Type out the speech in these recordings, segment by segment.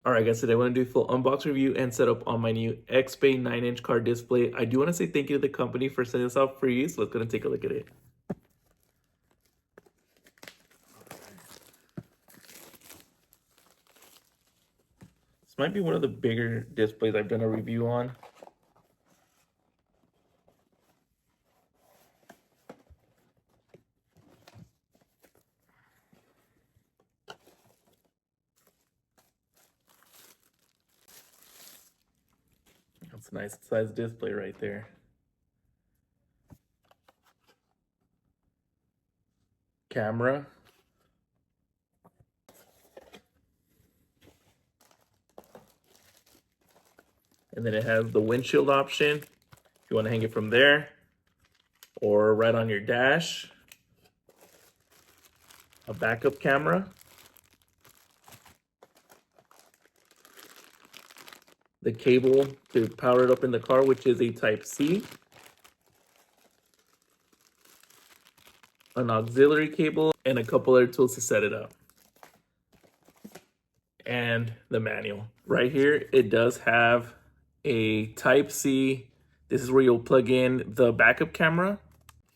Alright guys, today I want to do a full unbox review and setup on my new XBAY 9-inch car display. I do want to say thank you to the company for sending this out free, so let's go and take a look at it. This might be one of the bigger displays I've done a review on. That's a nice size display right there. Camera. And then it has the windshield option if you want to hang it from there or right on your dash. A backup camera. The cable to power it up in the car, which is a Type-C. An auxiliary cable, and a couple other tools to set it up. And the manual. Right here, it does have a Type-C. This is where you'll plug in the backup camera.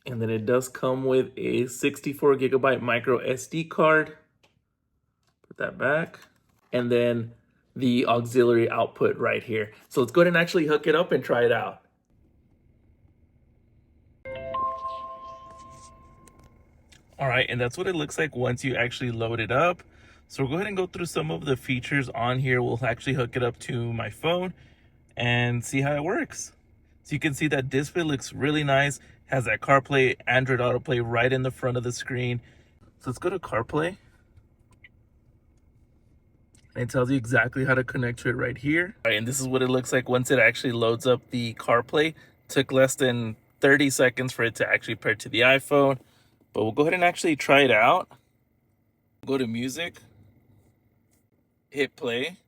And then it does come with a 64 gigabyte micro SD card. Put that back. And then the auxiliary output right here. So let's go ahead and actually hook it up and try it out. All right, and that's what it looks like once you actually load it up. So we'll go ahead and go through some of the features on here. We'll actually hook it up to my phone and see how it works. So you can see that display looks really nice. Has that CarPlay, Android Auto Play right in the front of the screen. So let's go to CarPlay. And it tells you exactly how to connect to it right here. All right, and this is what it looks like once it actually loads up the CarPlay. Took less than 30 seconds for it to actually pair to the iPhone. But we'll go ahead and actually try it out. Go to music, hit play.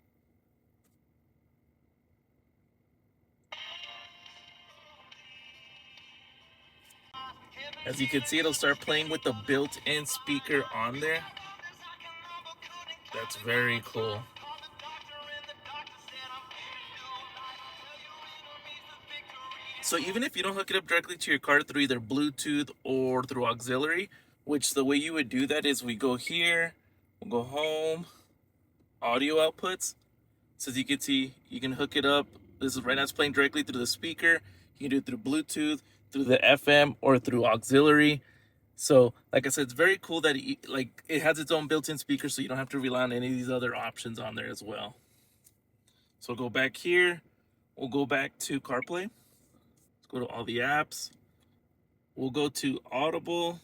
As you can see, it'll start playing with the built-in speaker on there. That's very cool. So even if you don't hook it up directly to your car through either Bluetooth or through auxiliary, which the way you would do that is we go here, we'll go home, audio outputs. So as you can see, you can hook it up. This is right now it's playing directly through the speaker. You can do it through Bluetooth, through the FM, or through auxiliary. So like I said, it's very cool that it has its own built-in speaker, so you don't have to rely on any of these other options on there as well. So we'll go back here. We'll go back to CarPlay. Let's go to all the apps. We'll go to Audible.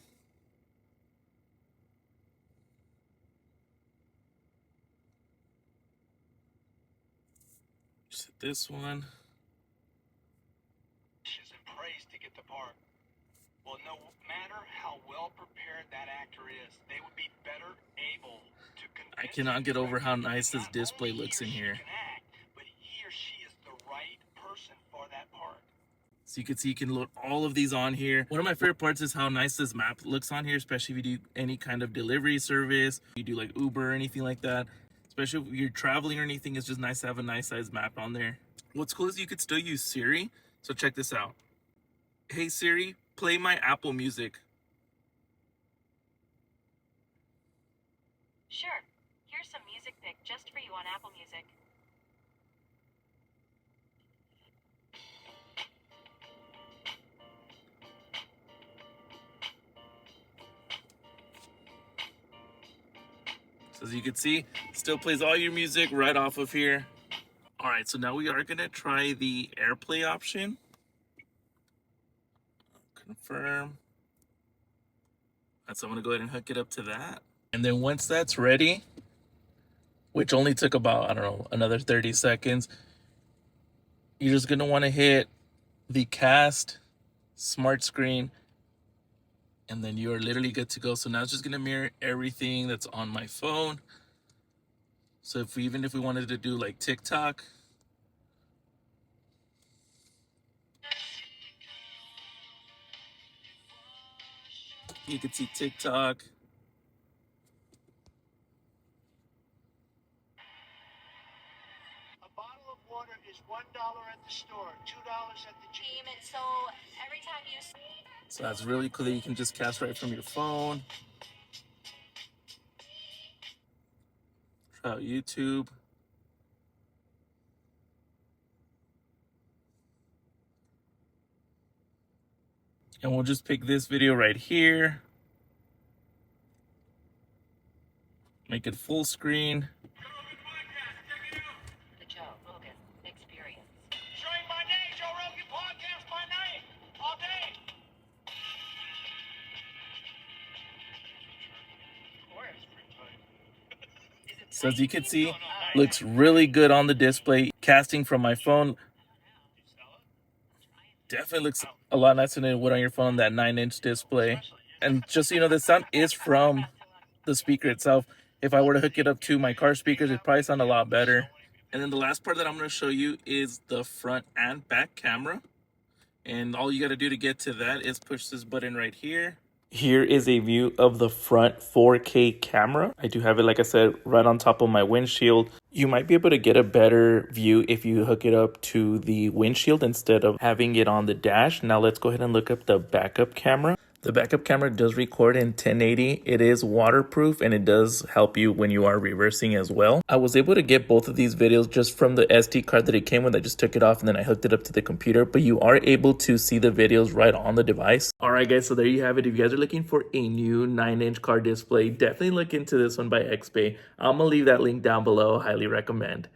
Just hit this one. To get the part. Well, no matter how well prepared that actor is, they would be better able to convince. I cannot get over how nice this display looks in here. But he or she is the right person for that part. So you can see you can load all of these on here. One of my favorite parts is how nice this map looks on here, especially if you do any kind of delivery service, you do like Uber or anything like that. Especially if you're traveling or anything, it's just nice to have a nice size map on there. What's cool is you could still use Siri. So check this out. Hey Siri, play my Apple Music. Sure. Here's some music pick just for you on Apple Music. So as you can see, still plays all your music right off of here. All right, so now we are gonna try the AirPlay option. Confirm. So I'm gonna go ahead and hook it up to that. And then once that's ready, which only took about, I don't know, another 30 seconds, you're just gonna wanna hit the cast smart screen, and then you're literally good to go. So now it's just gonna mirror everything that's on my phone. So even if we wanted to do like TikTok, you could see TikTok. order is $1 at the store, $2 at the gym. And so every time you So that's really cool that you can just cast right from your phone. Try out YouTube. And we'll just pick this video right here. Make it full screen. the Joe Rogan Experience. Showing by day, Joe Rogan podcast by night, all day. Of course. So as you can see, looks really good on the display. Casting from my phone definitely looks a lot nicer than it would on your phone, that 9-inch display. And just so you know, the sound is from the speaker itself. If I were to hook it up to my car speakers, it'd probably sound a lot better. And then the last part that I'm going to show you is the front and back camera. And all you got to do to get to that is push this button right here. Here is a view of the front 4K camera. I do have it, like I said, right on top of my windshield. You might be able to get a better view if you hook it up to the windshield instead of having it on the dash. Now let's go ahead and look up the backup camera. The backup camera does record in 1080. It is waterproof and it does help you when you are reversing as well. I was able to get both of these videos just from the SD card that it came with. I just took it off and then I hooked it up to the computer, but you are able to see the videos right on the device. All right, guys, so there you have it. If you guys are looking for a new 9-inch car display, definitely look into this one by XBAY. I'm gonna leave that link down below. Highly recommend.